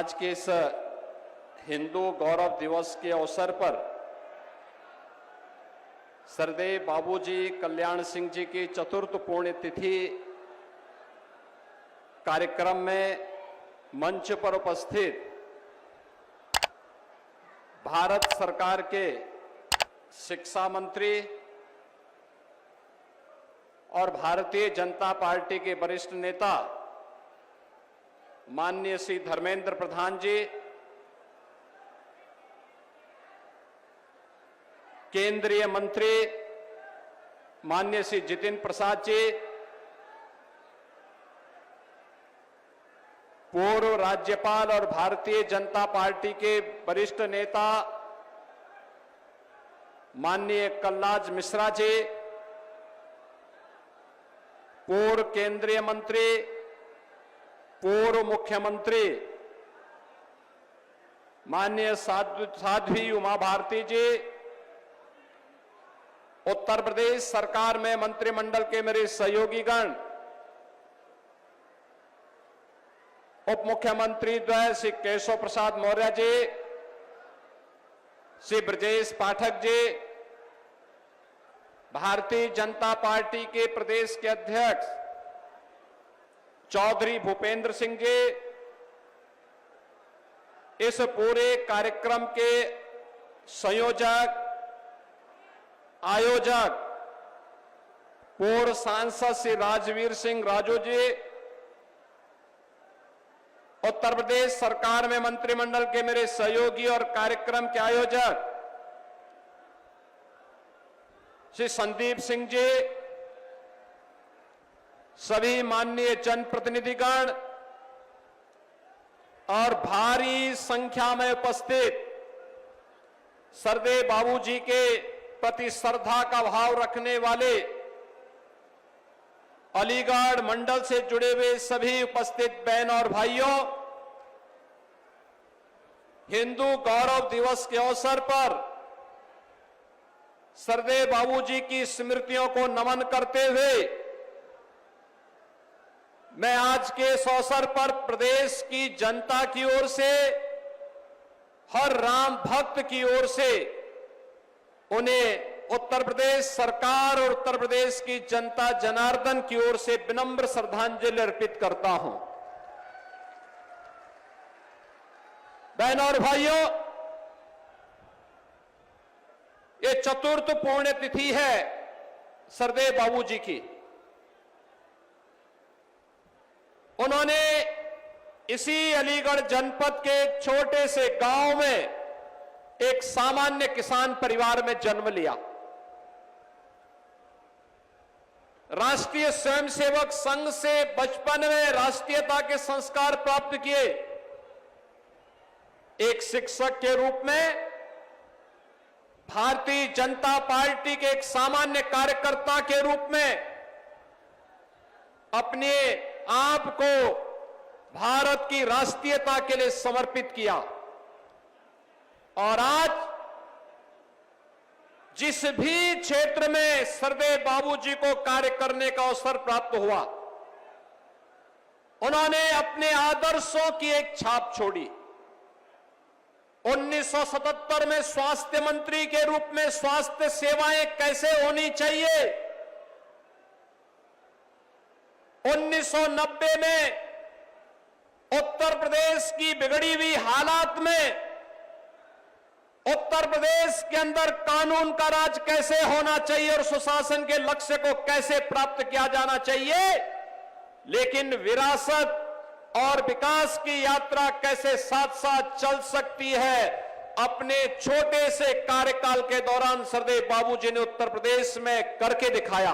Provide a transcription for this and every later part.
आज के इस हिंदू गौरव दिवस के अवसर पर सरदेव बाबूजी कल्याण सिंह जी की चतुर्थ पुण्यतिथि कार्यक्रम में मंच पर उपस्थित भारत सरकार के शिक्षा मंत्री और भारतीय जनता पार्टी के वरिष्ठ नेता माननीय श्री धर्मेंद्र प्रधान जी, केंद्रीय मंत्री माननीय श्री जितेंद्र प्रसाद जी, पूर्व राज्यपाल और भारतीय जनता पार्टी के वरिष्ठ नेता माननीय कलराज मिश्रा जी, पूर्व केंद्रीय मंत्री, पूर्व मुख्यमंत्री माननीय साध्वी उमा भारती जी, उत्तर प्रदेश सरकार में मंत्रिमंडल के मेरे सहयोगीगण, उप मुख्यमंत्री द्वय श्री केशव प्रसाद मौर्य जी, श्री ब्रजेश पाठक जी, भारतीय जनता पार्टी के प्रदेश के अध्यक्ष चौधरी भूपेंद्र सिंह जी, इस पूरे कार्यक्रम के संयोजक, आयोजक, पूर्व सांसद श्री राजवीर सिंह राजू जी, उत्तर प्रदेश सरकार में मंत्रिमंडल के मेरे सहयोगी और कार्यक्रम के आयोजक श्री संदीप सिंह जी, सभी माननीय जनप्रतिनिधिगण और भारी संख्या में उपस्थित सरदेव बाबूजी के प्रति श्रद्धा का भाव रखने वाले अलीगढ़ मंडल से जुड़े हुए सभी उपस्थित बहन और भाइयों, हिंदू गौरव दिवस के अवसर पर सरदेव बाबूजी की स्मृतियों को नमन करते हुए मैं आज के इस अवसर पर प्रदेश की जनता की ओर से, हर राम भक्त की ओर से उन्हें उत्तर प्रदेश सरकार और उत्तर प्रदेश की जनता जनार्दन की ओर से विनम्र श्रद्धांजलि अर्पित करता हूं। बहनों और भाइयों, ये चतुर्थ पुण्यतिथि है सरदेव बाबूजी की। उन्होंने इसी अलीगढ़ जनपद के एक छोटे से गांव में एक सामान्य किसान परिवार में जन्म लिया। राष्ट्रीय स्वयंसेवक संघ से बचपन में राष्ट्रीयता के संस्कार प्राप्त किए। एक शिक्षक के रूप में भारतीय जनता पार्टी के एक सामान्य कार्यकर्ता के रूप में अपने आप को भारत की राष्ट्रीयता के लिए समर्पित किया। और आज जिस भी क्षेत्र में सरदेव बाबूजी को कार्य करने का अवसर प्राप्त हुआ, उन्होंने अपने आदर्शों की एक छाप छोड़ी। 1977 में स्वास्थ्य मंत्री के रूप में स्वास्थ्य सेवाएं कैसे होनी चाहिए, 1990 में उत्तर प्रदेश की बिगड़ी हुई हालात में उत्तर प्रदेश के अंदर कानून का राज कैसे होना चाहिए और सुशासन के लक्ष्य को कैसे प्राप्त किया जाना चाहिए, लेकिन विरासत और विकास की यात्रा कैसे साथ साथ चल सकती है, अपने छोटे से कार्यकाल के दौरान सरदेव बाबूजी ने उत्तर प्रदेश में करके दिखाया।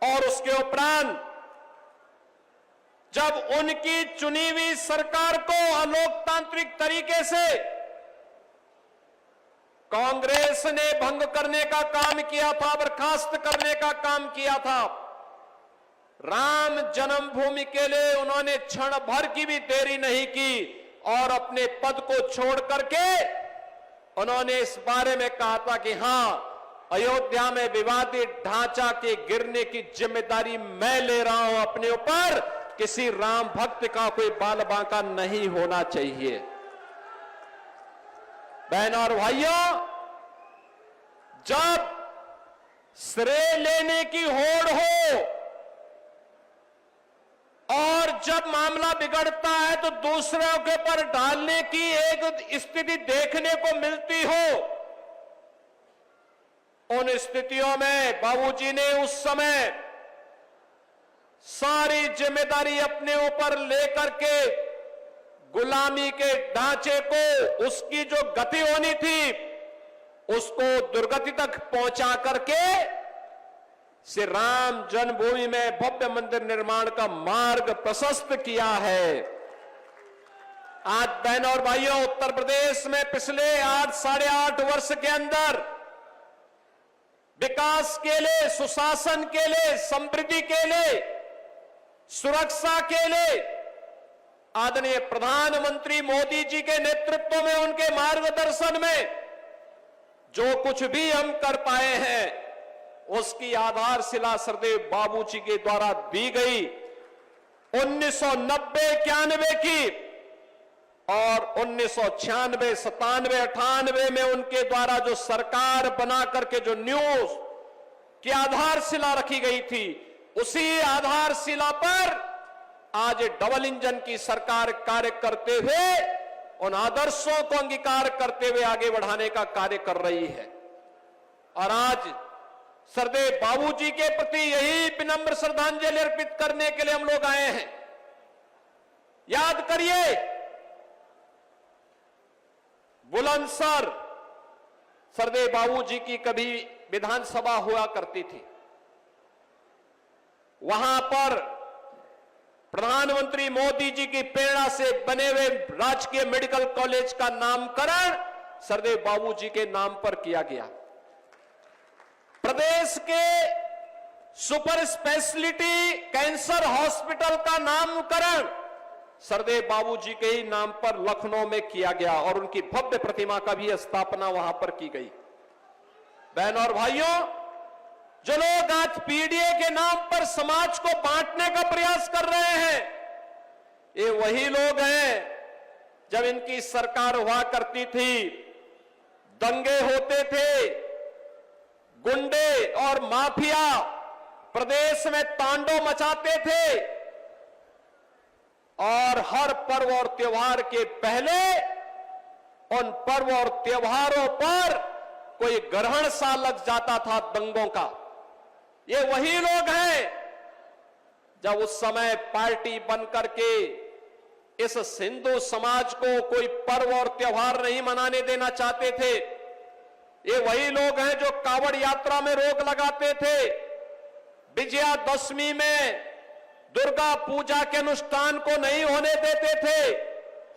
और उसके उपरांत जब उनकी चुनी हुई सरकार को अलोकतांत्रिक तरीके से कांग्रेस ने भंग करने का काम किया था, बर्खास्त करने का काम किया था, राम जन्मभूमि के लिए उन्होंने क्षण भर की भी देरी नहीं की और अपने पद को छोड़ करके उन्होंने इस बारे में कहा था कि हां, अयोध्या में विवादित ढांचा के गिरने की जिम्मेदारी मैं ले रहा हूं अपने ऊपर किसी राम भक्त का कोई बाल बांका नहीं होना चाहिए। बहनों और भाइयों, जब श्रेय लेने की होड़ हो और जब मामला बिगड़ता है तो दूसरों के ऊपर डालने की एक स्थिति देखने को मिलती हो, उन स्थितियों में बाबूजी ने उस समय सारी जिम्मेदारी अपने ऊपर लेकर के गुलामी के ढांचे को, उसकी जो गति होनी थी उसको दुर्गति तक पहुंचा करके श्री राम जन्मभूमि में भव्य मंदिर निर्माण का मार्ग प्रशस्त किया है। आज बहनों और भाइयों, उत्तर प्रदेश में पिछले 8-8.5 वर्ष के अंदर विकास के लिए, सुशासन के लिए, समृद्धि के लिए, सुरक्षा के लिए आदरणीय प्रधानमंत्री मोदी जी के नेतृत्व में, उनके मार्गदर्शन में जो कुछ भी हम कर पाए हैं उसकी आधारशिला सरदेव बाबूजी के द्वारा दी गई 1990-91 की और 1996, 97, 98 में उनके द्वारा जो सरकार बना करके जो न्यूज की आधारशिला रखी गई थी, उसी आधारशिला पर आज डबल इंजन की सरकार कार्य करते हुए उन आदर्शों को अंगीकार करते हुए आगे बढ़ाने का कार्य कर रही है। और आज सरदेव बाबूजी के प्रति यही विनम्र श्रद्धांजलि अर्पित करने के लिए हम लोग आए हैं। याद करिए, बुलंदशहर सरदेव बाबूजी की कभी विधानसभा हुआ करती थी। वहां पर प्रधानमंत्री मोदी जी की प्रेरणा से बने हुए राजकीय मेडिकल कॉलेज का नामकरण सरदेव बाबूजी के नाम पर किया गया। प्रदेश के सुपर स्पेशलिटी कैंसर हॉस्पिटल का नामकरण सरदेव बाबूजी के ही नाम पर लखनऊ में किया गया और उनकी भव्य प्रतिमा का भी स्थापना वहां पर की गई। बहनों और भाइयों, जो लोग आज पीडीए के नाम पर समाज को बांटने का प्रयास कर रहे हैं, ये वही लोग हैं जब इनकी सरकार हुआ करती थी, दंगे होते थे, गुंडे और माफिया प्रदेश में तांडव मचाते थे और हर पर्व और त्योहार के पहले उन पर्व और त्योहारों पर कोई ग्रहण सा लग जाता था दंगों का। ये वही लोग हैं जब उस समय पार्टी बनकर के इस हिंदू समाज को कोई पर्व और त्योहार नहीं मनाने देना चाहते थे। ये वही लोग हैं जो कांवड़ यात्रा में रोक लगाते थे, विजयादशमी में दुर्गा पूजा के अनुष्ठान को नहीं होने देते थे,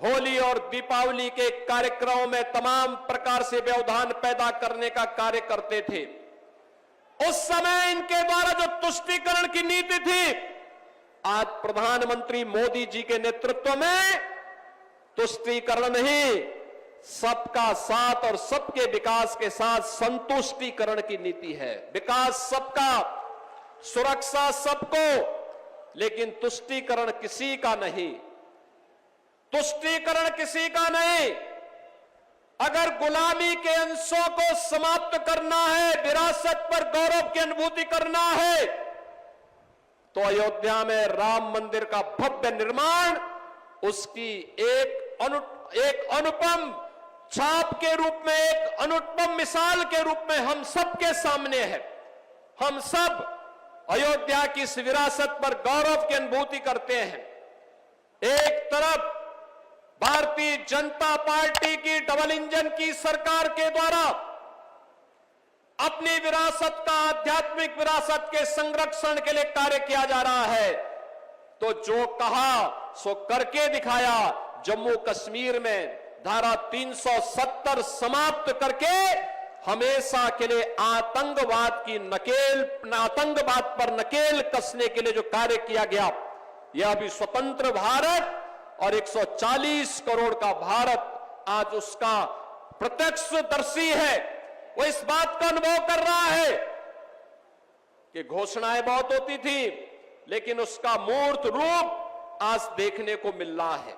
होली और दीपावली के कार्यक्रमों में तमाम प्रकार से व्यवधान पैदा करने का कार्य करते थे। उस समय इनके द्वारा जो तुष्टीकरण की नीति थी, आज प्रधानमंत्री मोदी जी के नेतृत्व में तुष्टीकरण नहीं, सबका साथ और सबके विकास के साथ संतुष्टीकरण की नीति है। विकास सबका, सुरक्षा सबको, लेकिन तुष्टीकरण किसी का नहीं, तुष्टीकरण किसी का नहीं। अगर गुलामी के अंशों को समाप्त करना है, विरासत पर गौरव की अनुभूति करना है, तो अयोध्या में राम मंदिर का भव्य निर्माण उसकी एक अनुपम छाप के रूप में, एक अनुपम मिसाल के रूप में हम सबके सामने है। हम सब अयोध्या की इस विरासत पर गौरव की अनुभूति करते हैं। एक तरफ भारतीय जनता पार्टी की डबल इंजन की सरकार के द्वारा अपनी विरासत का, आध्यात्मिक विरासत के संरक्षण के लिए कार्य किया जा रहा है, तो जो कहा सो करके दिखाया। जम्मू कश्मीर में धारा 370 समाप्त करके हमेशा के लिए आतंकवाद पर नकेल कसने के लिए जो कार्य किया गया, यह भी स्वतंत्र भारत और 140 करोड़ का भारत आज उसका प्रत्यक्षदर्शी है। वो इस बात का अनुभव कर रहा है कि घोषणाएं बहुत होती थी, लेकिन उसका मूर्त रूप आज देखने को मिल रहा है।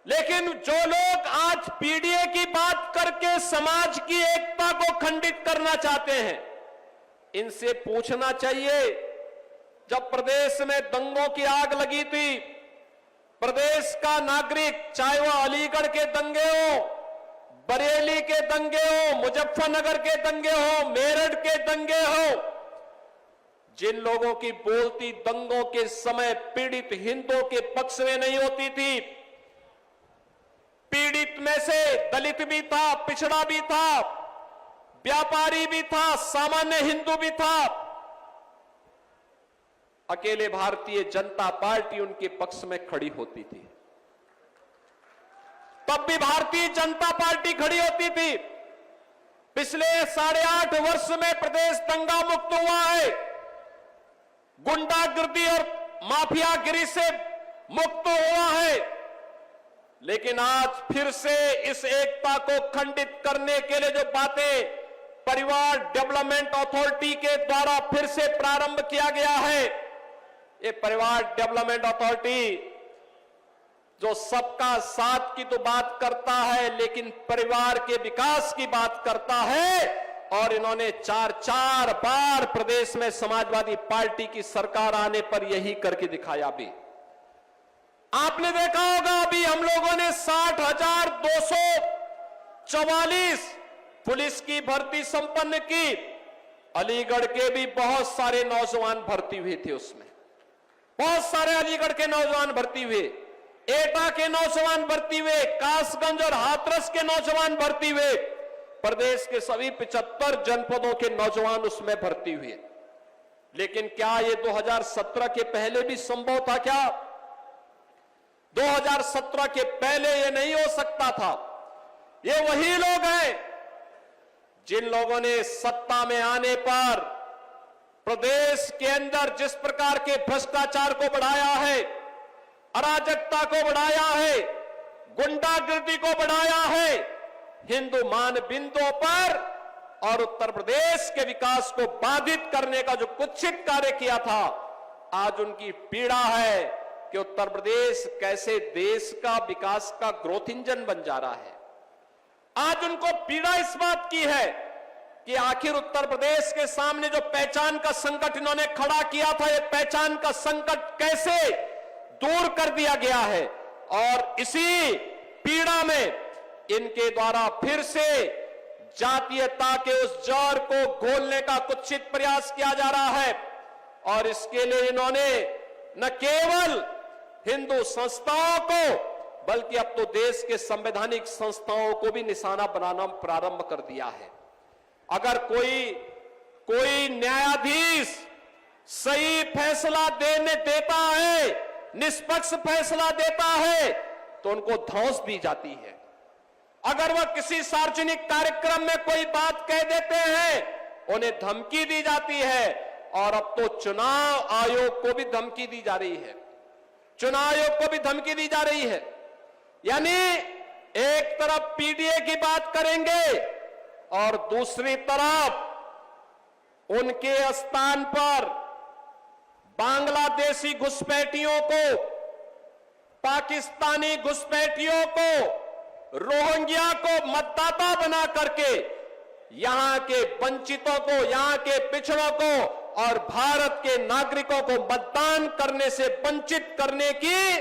लेकिन जो लोग आज पीडीए की बात करके समाज की एकता को खंडित करना चाहते हैं, इनसे पूछना चाहिए, जब प्रदेश में दंगों की आग लगी थी, प्रदेश का नागरिक, चाहे वह अलीगढ़ के दंगे हो, बरेली के दंगे हो, मुजफ्फरनगर के दंगे हो, मेरठ के दंगे हो, जिन लोगों की बोलती दंगों के समय पीड़ित हिंदुओं के पक्ष में नहीं होती थी, पीड़ित में से दलित भी था, पिछड़ा भी था, व्यापारी भी था, सामान्य हिंदू भी था, अकेले भारतीय जनता पार्टी उनके पक्ष में खड़ी होती थी। तब भी भारतीय जनता पार्टी खड़ी होती थी। पिछले 8.5 वर्ष में प्रदेश दंगा मुक्त हुआ है, गुंडागर्दी और माफियागिरी से मुक्त हुआ है। लेकिन आज फिर से इस एकता को खंडित करने के लिए जो बातें परिवार डेवलपमेंट अथॉरिटी के द्वारा फिर से प्रारंभ किया गया है, ये परिवार डेवलपमेंट अथॉरिटी जो सबका साथ की तो बात करता है, लेकिन परिवार के विकास की बात करता है। और इन्होंने 4 बार प्रदेश में समाजवादी पार्टी की सरकार आने पर यही करके दिखाया। भी आपने देखा होगा, अभी हम लोगों ने 60,244 पुलिस की भर्ती संपन्न की। अलीगढ़ के भी बहुत सारे नौजवान भर्ती हुए थे, उसमें बहुत सारे अलीगढ़ के नौजवान भर्ती हुए, एटा के नौजवान भर्ती हुए, कासगंज और हाथरस के नौजवान भर्ती हुए, प्रदेश के सभी 75 जनपदों के नौजवान उसमें भर्ती हुए। लेकिन क्या ये 2017 के पहले भी संभव था? क्या 2017 के पहले ये नहीं हो सकता था? ये वही लोग हैं जिन लोगों ने सत्ता में आने पर प्रदेश के अंदर जिस प्रकार के भ्रष्टाचार को बढ़ाया है, अराजकता को बढ़ाया है, गुंडागर्दी को बढ़ाया है, हिंदू मानबिंदुओं पर और उत्तर प्रदेश के विकास को बाधित करने का जो कुत्सित कार्य किया था, आज उनकी पीड़ा है कि उत्तर प्रदेश कैसे देश का विकास का ग्रोथ इंजन बन जा रहा है। आज उनको पीड़ा इस बात की है कि आखिर उत्तर प्रदेश के सामने जो पहचान का संकट इन्होंने खड़ा किया था, ये पहचान का संकट कैसे दूर कर दिया गया है। और इसी पीड़ा में इनके द्वारा फिर से जातीयता के उस जड़ को घोलने का कुत्सित प्रयास किया जा रहा है। और इसके लिए इन्होंने न केवल हिंदू संस्थाओं को बल्कि अब तो देश के संवैधानिक संस्थाओं को भी निशाना बनाना प्रारंभ कर दिया है। अगर कोई न्यायाधीश सही फैसला देता है, निष्पक्ष फैसला देता है, तो उनको धौंस दी जाती है। अगर वह किसी सार्वजनिक कार्यक्रम में कोई बात कह देते हैं, उन्हें धमकी दी जाती है। और अब तो चुनाव आयोग को भी धमकी दी जा रही है, चुनाव आयोग को भी धमकी दी जा रही है। यानी एक तरफ पीडीए की बात करेंगे और दूसरी तरफ उनके स्थान पर बांग्लादेशी घुसपैठियों को, पाकिस्तानी घुसपैठियों को, रोहिंग्या को मतदाता बना करके यहां के वंचितों को, यहां के पिछड़ों को और भारत के नागरिकों को मतदान करने से वंचित करने की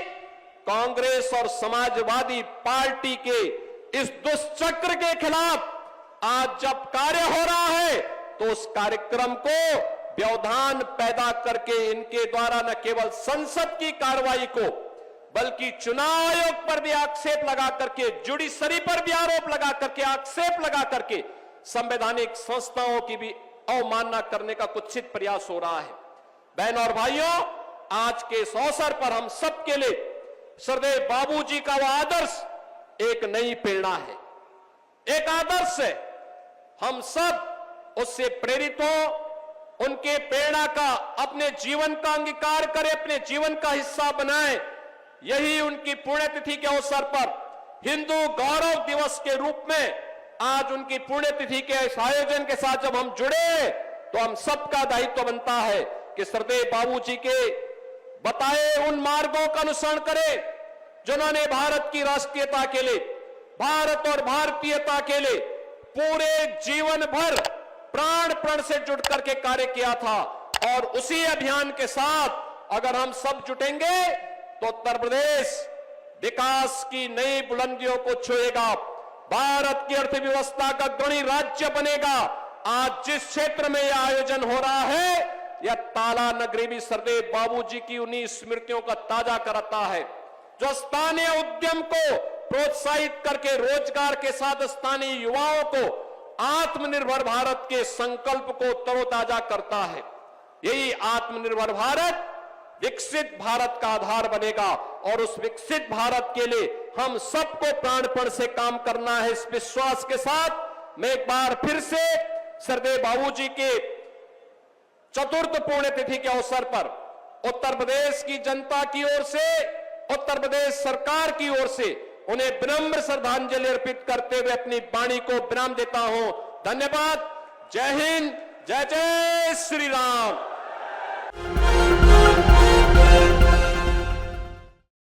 कांग्रेस और समाजवादी पार्टी के इस दुष्चक्र के खिलाफ आज जब कार्य हो रहा है, तो उस कार्यक्रम को व्यवधान पैदा करके इनके द्वारा न केवल संसद की कार्रवाई को बल्कि चुनाव आयोग पर भी आक्षेप लगा करके, जुडिशरी पर भी आरोप लगा करके, आक्षेप लगा करके संवैधानिक संस्थाओं की भी अवमानना करने का कुत्सित प्रयास हो रहा है। बहनों और भाइयों, आज के इस अवसर पर हम सबके लिए सरदेव बाबूजी का वह आदर्श एक नई प्रेरणा है, एक आदर्श है। हम सब उससे प्रेरित हो, उनके प्रेरणा का अपने जीवन का अंगीकार करें, अपने जीवन का हिस्सा बनाएं। यही उनकी पुण्यतिथि के अवसर पर हिंदू गौरव दिवस के रूप में आज उनकी पुण्यतिथि के इस आयोजन के साथ जब हम जुड़े, तो हम सबका दायित्व बनता है कि सरदेव बाबूजी के बताए उन मार्गों का अनुसरण करें जिन्होंने भारत की राष्ट्रीयता के लिए, भारत और भारतीयता के लिए पूरे जीवन भर प्राण प्रण से जुट करके कार्य किया था। और उसी अभियान के साथ अगर हम सब जुटेंगे तो उत्तर प्रदेश विकास की नई बुलंदियों को छुएगा, भारत की अर्थव्यवस्था का गणी राज्य बनेगा। आज जिस क्षेत्र में यह आयोजन हो रहा है, यह ताला नगरी भी सरदेव बाबूजी की उन्हीं स्मृतियों का ताजा कराता है, जो स्थानीय उद्यम को प्रोत्साहित करके रोजगार के साथ स्थानीय युवाओं को आत्मनिर्भर भारत के संकल्प को तरोताजा करता है। यही आत्मनिर्भर भारत विकसित भारत का आधार बनेगा और उस विकसित भारत के लिए हम सबको प्राणपण से काम करना है। इस विश्वास के साथ मैं एक बार फिर से सरदेव बाबूजी के चतुर्थ पुण्यतिथि के अवसर पर उत्तर प्रदेश की जनता की ओर से, उत्तर प्रदेश सरकार की ओर से उन्हें विनम्र श्रद्धांजलि अर्पित करते हुए अपनी वाणी को विराम देता हूं। धन्यवाद। जय हिंद, जय जय श्री राम।